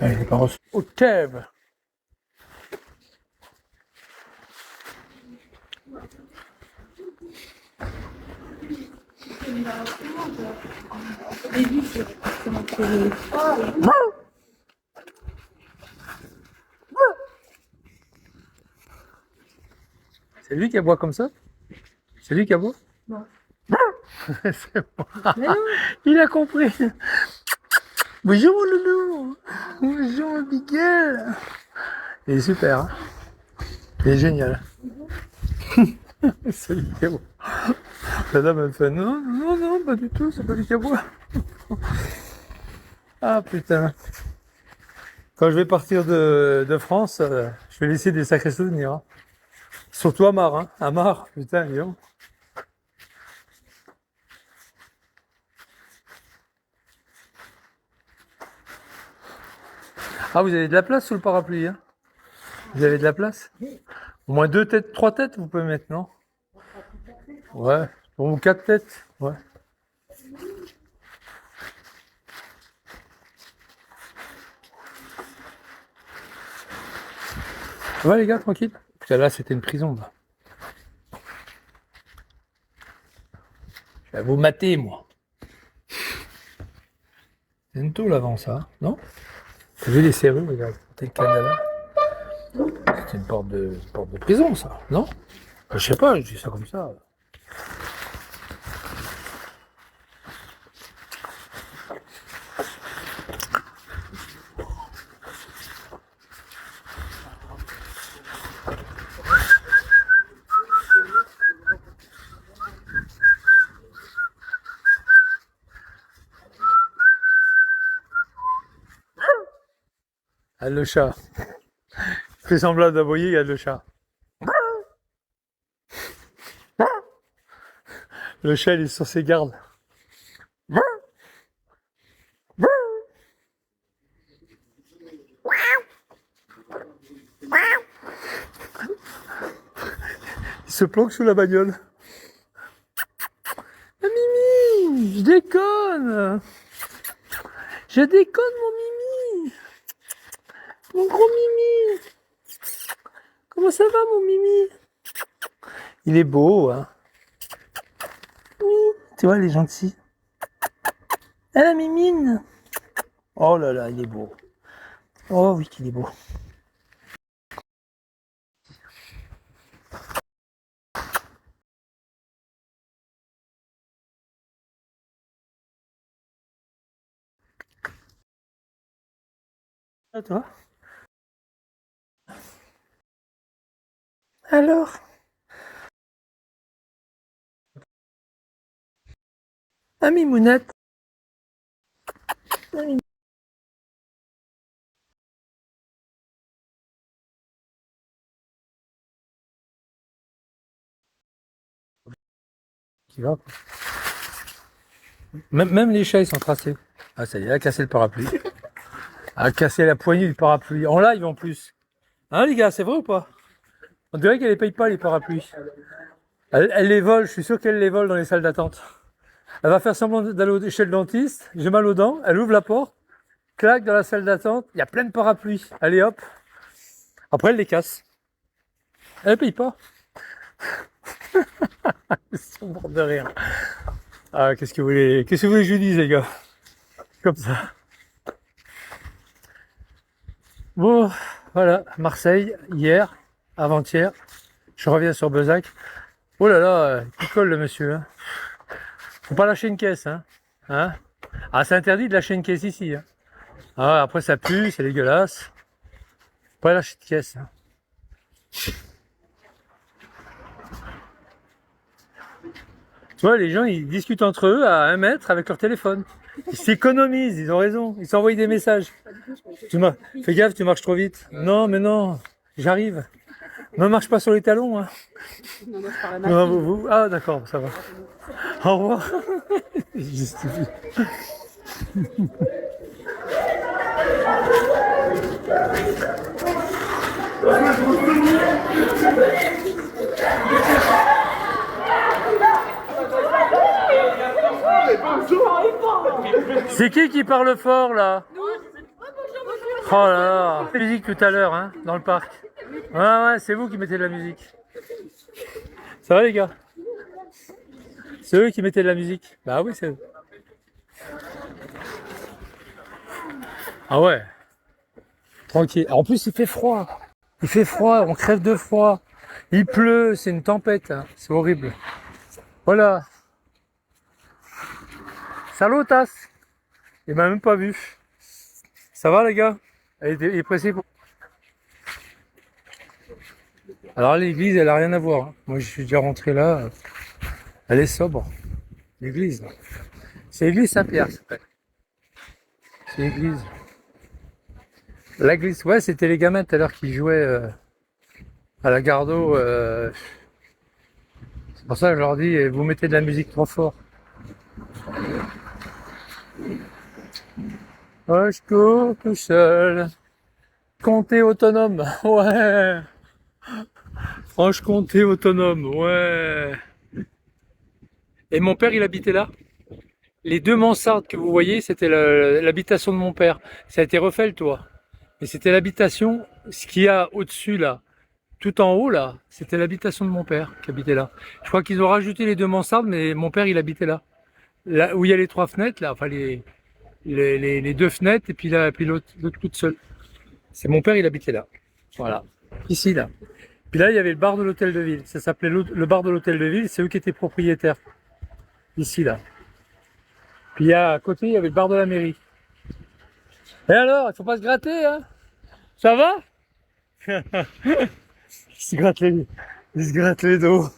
Ah, il n'est pas reçu. Au thème. C'est lui qui aboie comme ça? C'est lui qui aboie? Non. C'est moi. Il a compris. Bonjour mon loulou. Bonjour mon Miguel. Il est super. Hein, il est génial. C'est lui qui aboie. La dame elle fait non, non, non, pas du tout, c'est pas lui qui aboie. Ah putain. Quand je vais partir de France, je vais laisser des sacrés souvenirs. Hein. Surtout à Mar, hein. À Mar, putain, dis donc. Ah, vous avez de la place sous le parapluie, hein? Vous avez de la place? Au moins 2 têtes, 3 têtes, vous pouvez mettre, non? Ouais, ou 4 têtes, ouais. Ça va les gars, tranquille? Putain, là, c'était une prison, là. Je vais vous mater, moi. C'est une tôle avant ça, non? T'as vu les serrures, regarde, t'as le canal. C'est une porte de prison, ça, non? Je sais pas, je dis ça comme ça. Ah, le chat. Fait semblant d'aboyer, il y a le chat. Le chat, il est sur ses gardes. Il se planque sous la bagnole. Ah, Mimi, je déconne. Je déconne, mon Mimi. Mon gros Mimi. Comment ça va, mon Mimi? Il est beau, hein. Oui, tu vois, il est gentil. Ah, la Mimine. Oh là là, il est beau. Oh oui, qu'il est beau. À toi. Alors? Ah, Mimounette. Ah, qui va, quoi. Même les chats, ils sont tracés. Ah, ça y est, elle a cassé le parapluie. Elle a cassé la poignée du parapluie. En live, en plus. Hein, les gars, c'est vrai ou pas? On dirait qu'elle les paye pas, les parapluies. Elle les vole, je suis sûr qu'elle les vole dans les salles d'attente. Elle va faire semblant d'aller chez le dentiste. J'ai mal aux dents. Elle ouvre la porte. Claque dans la salle d'attente. Il y a plein de parapluies. Allez, hop. Après, elle les casse. Elle paye pas. Ils sont morts de rire. Ah, qu'est-ce que vous voulez que je dise, les gars? Comme ça. Bon, voilà. Marseille, hier, avant-hier. Je reviens sur Bezac. Oh là là, il colle le monsieur. Hein. Faut pas lâcher une caisse. Hein. Hein? Ah, c'est interdit de lâcher une caisse ici. Hein. Ah, après, ça pue, c'est dégueulasse. Faut pas lâcher de caisse. Hein. Tu vois, les gens, ils discutent entre eux à 1 mètre avec leur téléphone. Ils s'économisent, ils ont raison. Ils s'envoient des messages. Fais gaffe, tu marches trop vite. Non, mais non, j'arrive. Ne marche pas sur les talons. Hein. Non, ah, d'accord, ça va. Au revoir. Justifie. C'est qui parle fort là? Oh là là, musique tout à l'heure, hein, dans le parc. Ouais, c'est vous qui mettez de la musique. Ça va les gars? C'est eux qui mettaient de la musique. Bah oui, c'est eux. Ah ouais. Tranquille. En plus, il fait froid. Il fait froid, on crève de froid. Il pleut, c'est une tempête. Hein. C'est horrible. Voilà. Salutas. Il m'a même pas vu. Ça va les gars? Il est pressé pour... Alors l'église, elle a rien à voir. Hein. Moi, je suis déjà rentré là. Elle est sobre. L'église. C'est l'église Saint-Pierre, ça s'appelle. C'est l'église. L'église, ouais, c'était les gamins tout à l'heure qui jouaient à la Gardeau. C'est pour ça que je leur dis, vous mettez de la musique trop fort. Oh, je cours tout seul. Comté autonome, ouais. Franche-Comté autonome, ouais. Et mon père, il habitait là. Les 2 mansardes que vous voyez, c'était l'habitation de mon père. Ça a été refait le toit. Mais c'était l'habitation, ce qu'il y a au-dessus là, tout en haut là, c'était l'habitation de mon père qui habitait là. Je crois qu'ils ont rajouté les 2 mansardes, mais mon père, il habitait là. Là où il y a les 3 fenêtres, là, enfin les 2 fenêtres et puis l'autre toute seule. C'est mon père, il habitait là. Voilà. Ici, là. Puis là, il y avait le bar de l'hôtel de ville. Ça s'appelait le bar de l'hôtel de ville. C'est eux qui étaient propriétaires. Ici, là. Puis à côté, il y avait le bar de la mairie. Et alors, il faut pas se gratter, hein? Ça va? Il se gratte les dos.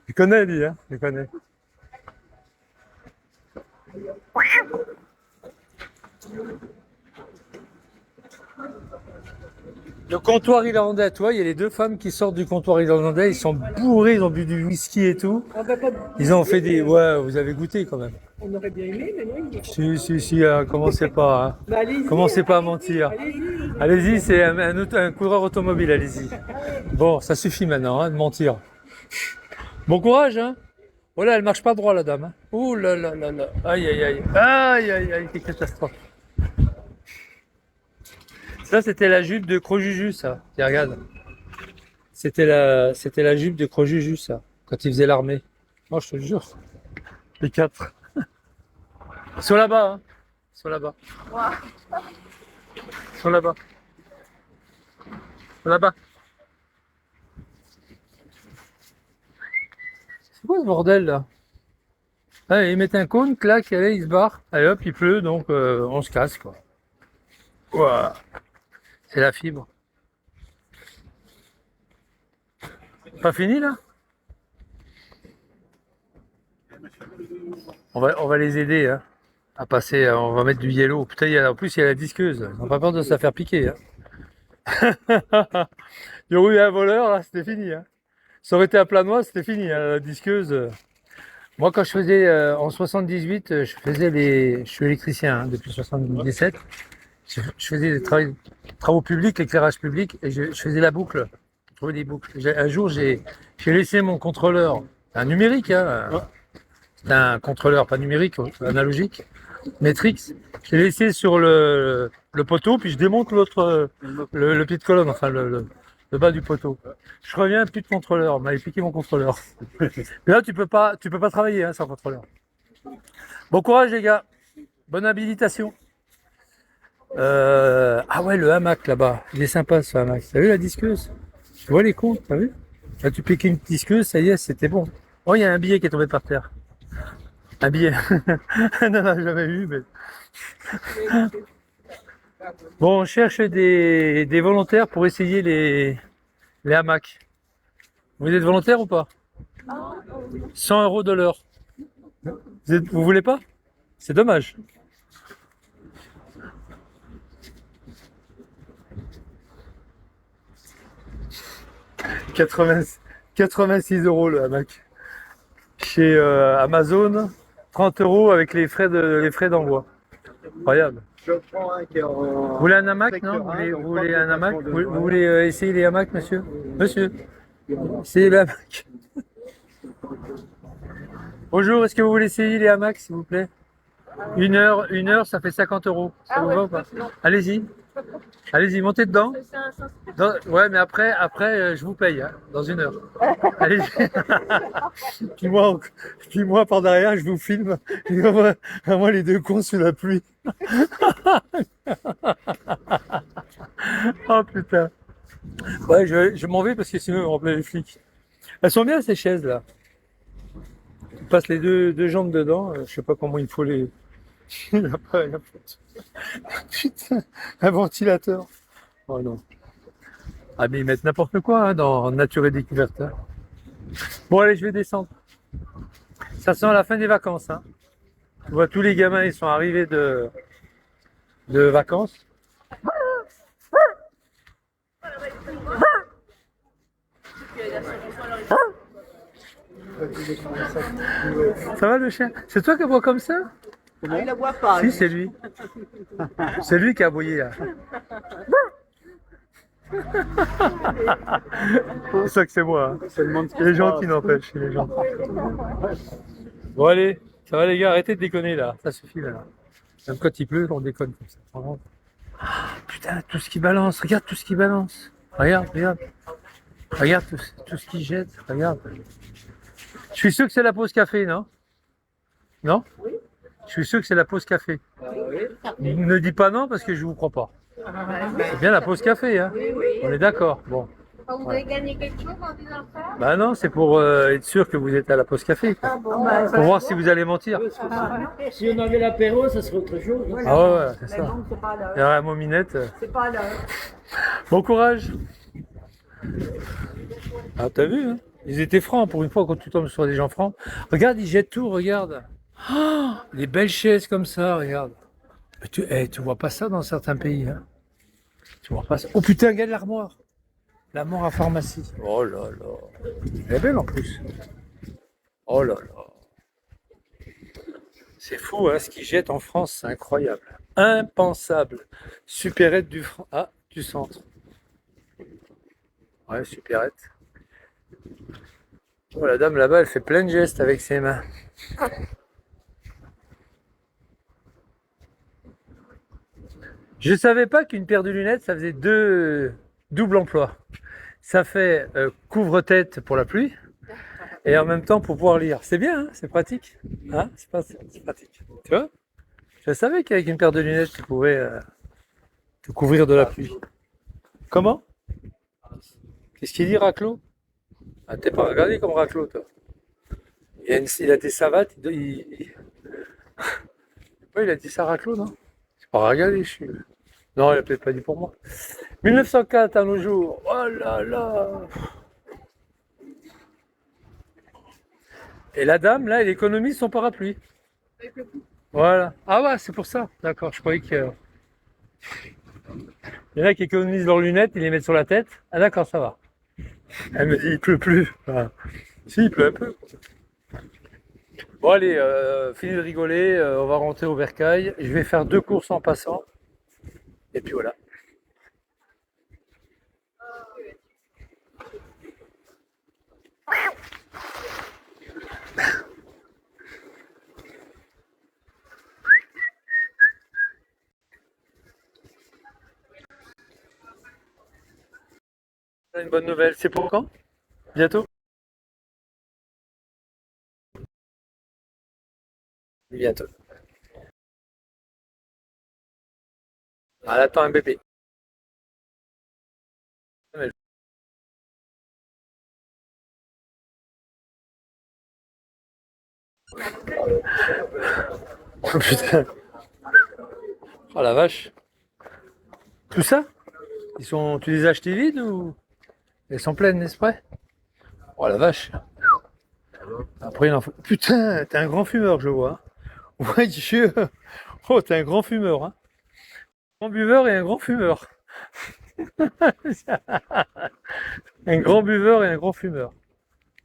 Je connais, lui, hein? Je connais. Le comptoir irlandais, toi, il y a les 2 femmes qui sortent du comptoir irlandais, ils sont bourrés, ils ont bu du whisky et tout. Ils ont fait des... Ouais, vous avez goûté quand même. On aurait bien aimé, mais non. Si, commencez pas, hein. Bah, allez-y. Commencez pas à mentir. Allez-y, c'est un coureur automobile, allez-y. Bon, ça suffit maintenant, hein, de mentir. Bon courage, hein. Oh là, elle marche pas droit, la dame. Hein. Ouh là là là là. Aïe, aïe, aïe. Aïe, aïe, aïe, quelle catastrophe. Ça, c'était la jupe de Crojuju, ça. Tiens, regarde. C'était la jupe de Crojuju, ça. Quand il faisait l'armée. Oh, je te le jure. Les 4. Ils sont là-bas, hein. Ils sont là-bas. Ils sont là-bas. Ils sont là-bas. C'est quoi ce bordel, là? Ah, ils mettent un cône, clac, allez, ils se barrent. Allez hop, il pleut, donc on se casse, quoi. Ouah. C'est la fibre. Pas fini là? On va les aider hein, à passer, on va mettre du yellow. Putain, en plus il y a la disqueuse, ils n'ont pas peur de se la faire piquer. Hein. Il y aurait eu un voleur, là c'était fini. Hein. Ça aurait été à Planois, c'était fini, hein, la disqueuse. Moi quand je faisais en 78, je suis électricien hein, depuis 77. Je faisais des travaux publics, l'éclairage public, et je faisais la boucle. Je trouvais des boucles. Un jour, j'ai laissé mon contrôleur, un numérique, hein, c'est un contrôleur, pas numérique, analogique, Matrix. Je l'ai laissé sur le poteau, puis je démonte le pied de colonne, enfin le bas du poteau. Je reviens, plus de contrôleur, on m'avait piqué mon contrôleur. Mais là, tu peux pas travailler hein, sans contrôleur. Bon courage les gars, bonne habilitation. Ah ouais, le hamac là-bas, il est sympa ce hamac. T'as vu la disqueuse? Tu vois les cons, t'as vu? Là, tu piques une disqueuse, ça y est, c'était bon. Oh, il y a un billet qui est tombé par terre. Un billet. Non, non, jamais vu, mais. Bon, on cherche des volontaires pour essayer les hamacs. Vous êtes volontaire ou pas? 100 € de l'heure. Vous voulez pas? C'est dommage. « 86 € le hamac. Chez Amazon, 30 € avec les frais d'envoi. Incroyable. Je prends un qui est en... Vous voulez un hamac, non? Vous voulez un hamac? Vous voulez essayer les hamacs, monsieur? Monsieur, essayez les hamacs. Bonjour, est-ce que vous voulez essayer les hamacs, s'il vous plaît? Une heure, ça fait 50 €. Ça vous va ou pas? Allez-y. Allez-y, montez dedans. C'est un sens. Ouais, mais après, je vous paye, hein, dans 1 heure. Allez-y. Puis moi, par derrière, je vous filme. Et moi, les deux cons sous la pluie. Oh putain. Ouais, je m'en vais parce que sinon, ils vont appeler les flics. Elles sont bien, ces chaises-là. On passe les deux jambes dedans. Je sais pas comment il faut les... Il n'y a pas... Putain, un ventilateur. Oh non. Ah mais ils mettent n'importe quoi hein, dans Nature et Découverte. Hein. Bon allez, je vais descendre. Ça sent la fin des vacances. Hein. Tu vois, tous les gamins, ils sont arrivés de vacances. Ça va le chien? C'est toi qui aboie comme ça? Ah, il la voit pas. Si, c'est lui. C'est lui qui a aboyé là. C'est ça que c'est moi. Hein. C'est les gens qui n'empêchent. Les gens. Bon allez, ça va les gars, arrêtez de déconner là. Ça suffit là. Même quand il pleut, on déconne comme ça. Ah, putain, tout ce qui balance. Regarde tout ce qui balance. Regarde, regarde. Regarde tout ce qui jette. Regarde. Je suis sûr que c'est la pause café, non? Non? Oui. Je suis sûr que c'est la pause café. Oui. Ne dis pas non parce que je vous crois pas. C'est bien la pause café, hein? Oui, oui. On est d'accord. Bon. Vous avez gagné quelque chose en disant ça? Bah non, c'est pour être sûr que vous êtes à la pause café. Quoi. Ah bon, bah, pour voir si vous allez mentir. Si on avait l'apéro, ça serait autre chose. Ah ouais, ouais c'est ça. Non, c'est pas l'heure. Il y a la mominette. C'est pas l'heure. Bon courage. Ah t'as vu, hein? Ils étaient francs pour une fois quand tu tombes sur des gens francs. Regarde, ils jettent tout, regarde. Oh, les belles chaises comme ça, regarde. Mais tu vois pas ça dans certains pays. Hein. Tu vois pas ça. Oh putain, regarde l'armoire. L'armoire à pharmacie. Oh là là. Elle est belle en plus. Oh là là. C'est fou, hein, ce qu'ils jettent en France, c'est incroyable. Impensable. Supérette du centre. Ouais, supérette. Oh, la dame là-bas, elle fait plein de gestes avec ses mains. Je savais pas qu'une paire de lunettes, ça faisait double emploi. Ça fait couvre-tête pour la pluie et en même temps pour pouvoir lire. C'est bien, hein, c'est pratique. Hein, c'est pratique. Tu vois? Je savais qu'avec une paire de lunettes, tu pouvais te couvrir de la pluie. Comment? Qu'est-ce qu'il dit, Raclo? Ah, t'es pas regardé comme Raclo, toi. Il a des savates. Ouais, il a dit ça, Raclo, non? C'est pas regardé, je suis. Non, il a peut-être pas dit pour moi. 1904 à nos jours. Oh là là. Et la dame, là, elle économise son parapluie. Voilà. Ah ouais, c'est pour ça. D'accord, je croyais que... Il y en a qui économisent leurs lunettes, ils les mettent sur la tête. Ah d'accord, ça va. Elle me dit, il pleut plus. Enfin, si, il pleut un peu. Bon allez, fini de rigoler, on va rentrer au bercail. Je vais faire 2 courses en passant. Et puis voilà. Une bonne nouvelle, c'est pour quand? Bientôt? Bientôt. Elle attend un bébé. Oh putain. Oh la vache. Tout ça? Tu les as achetés vides ou elles sont pleines, n'est-ce pas? Oh la vache. Après il en faut. Putain, t'es un grand fumeur, je vois. Ouais, Dieu. Oh, t'es un grand fumeur, hein. Un grand buveur et un grand fumeur. Un grand buveur et un grand fumeur.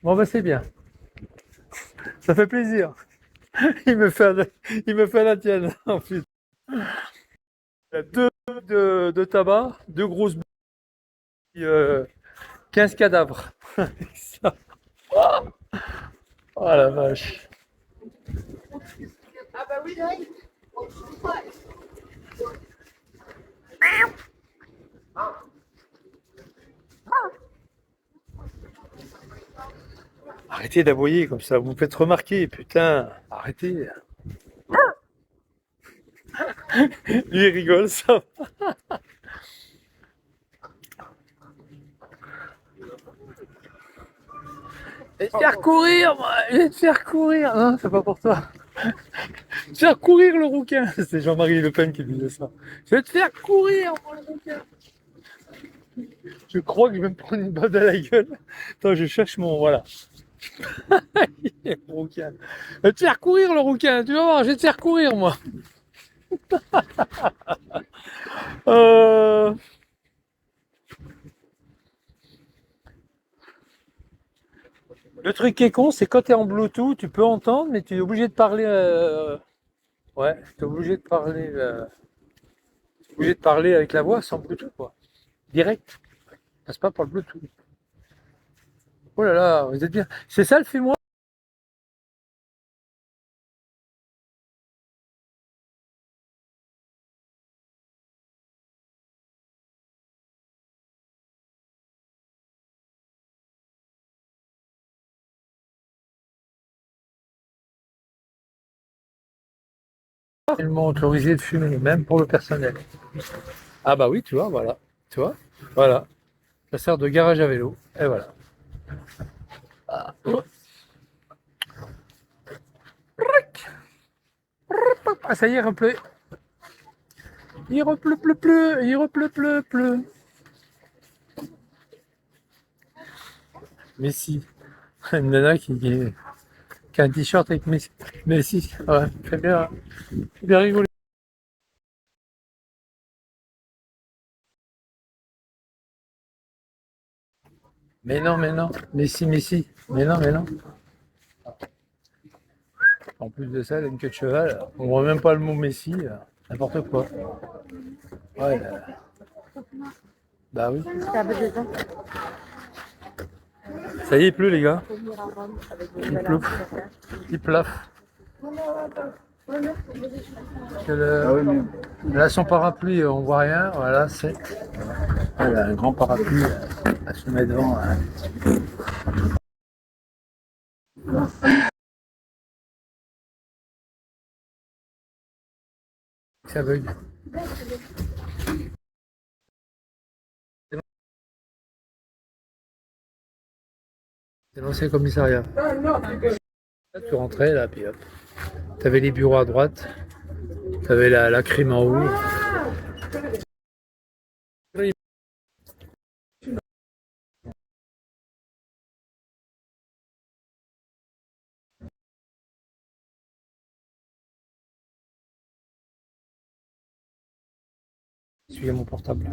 Bon bah c'est bien. Ça fait plaisir. Il me fait la tienne. En plus. Il y a 2 de tabac, 2 grosses 15 cadavres. Oh la vache. Ah bah oui, là, Arrêtez d'aboyer comme ça, vous me faites remarquer, putain, arrêtez. Lui il rigole, ça. Je vais te faire courir, moi, je vais te faire courir. Non, c'est pas pour toi. Je vais te faire courir le rouquin. C'est Jean-Marie Le Pen qui disait ça. Je vais te faire courir, moi, le rouquin. Je crois que je vais me prendre une balle à la gueule. Attends, je cherche mon... Voilà. Le rouquin. Je vais te faire courir, le rouquin. Tu vas voir, je vais te faire courir, moi. Euh... Le truc qui est con, c'est quand tu es en Bluetooth, tu peux entendre, mais tu es obligé de parler. Ouais, tu es obligé de parler. T'es obligé de parler avec la voix sans Bluetooth, quoi. Direct. Passe pas par le Bluetooth. Oh là là, vous êtes bien. C'est ça le fumoir? Tellement autorisé de fumer, même pour le personnel. Ah bah oui, tu vois, voilà. Tu vois, voilà. Ça sert de garage à vélo. Et voilà. Ah ça y est, il repleut. Il repleut, pleu, pleu. Il repleut, pleu, pleu. Messi. Une nana qui a un t-shirt avec Messi. Messi. Ouais, très bien. Bien rigolé. Mais non, mais non. Messi, Messi. Mais non, mais non. En plus de ça, elle a une queue de cheval. On voit même pas le mot Messi. N'importe quoi. Ouais. Bah oui. Ça y est, il pleut, les gars. Il pleut. Il plaffe. Parce que là, son parapluie, on voit rien. Voilà, c'est. Elle a un grand parapluie à se mettre devant. Hein. Ça bug. C'est l'ancien commissariat. Là, tu rentrais, là, puis hop. T'avais les bureaux à droite. T'avais la crime en haut. Suivez mon portable.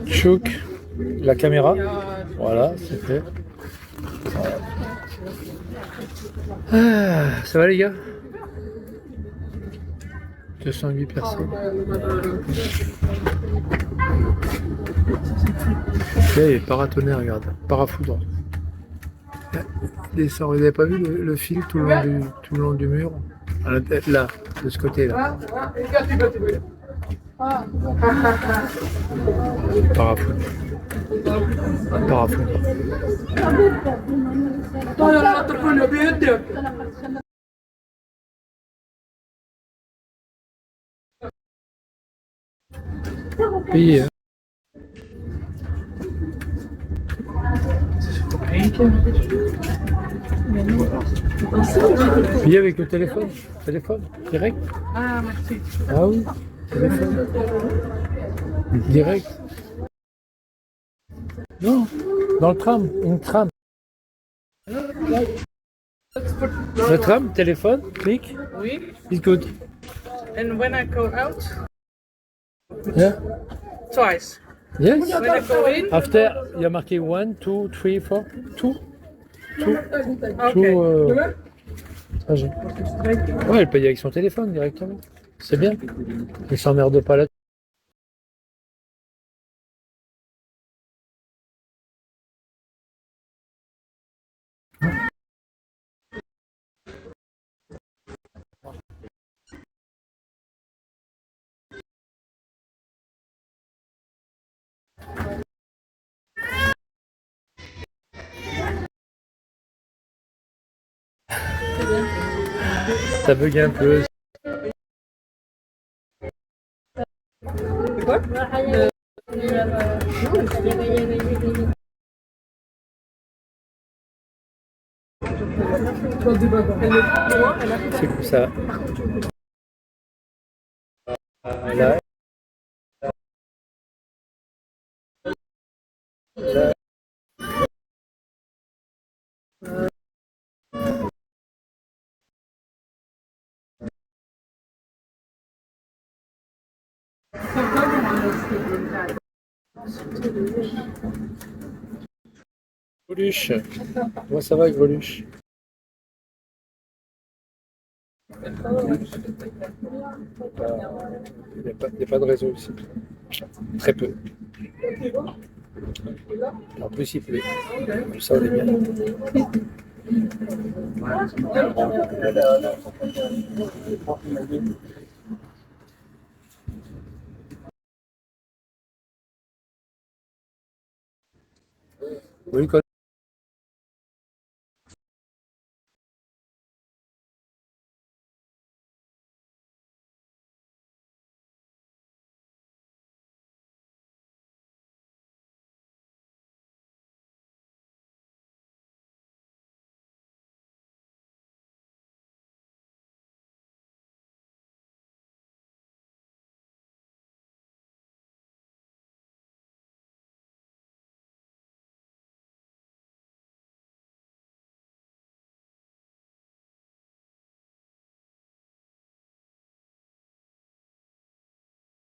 Chouk, la caméra. Voilà, c'est fait. Ah, ça va les gars? 208 personnes. Là, il est paratonnerre, regarde. Parafoudre. Descend. Vous n'avez pas vu le fil tout le long du mur? Là, de ce côté-là. Parafoudre. Parafoudre. Payé, hein. Payé avec le téléphone. Téléphone, direct. Ah, merci. Ah oui, téléphone. Direct. Non, dans le tram, une tram. Le tram, téléphone, clic, Oui. it's good. And when I go out, Yeah. twice. Yes. When I go in, After, il y a marqué 1, 2, 3, 4. 2. okay. Trajet. Ouais, elle paye avec son téléphone directement. C'est bien. Elle s'emmerde pas là. Ça bug un peu. C'est comme ça. Là. Là. Greluche, comment ça va, Greluche? Il n'y a pas de réseau ici. Très peu. En plus, il pleut. Comme ça, on est bien. Oui, quoi.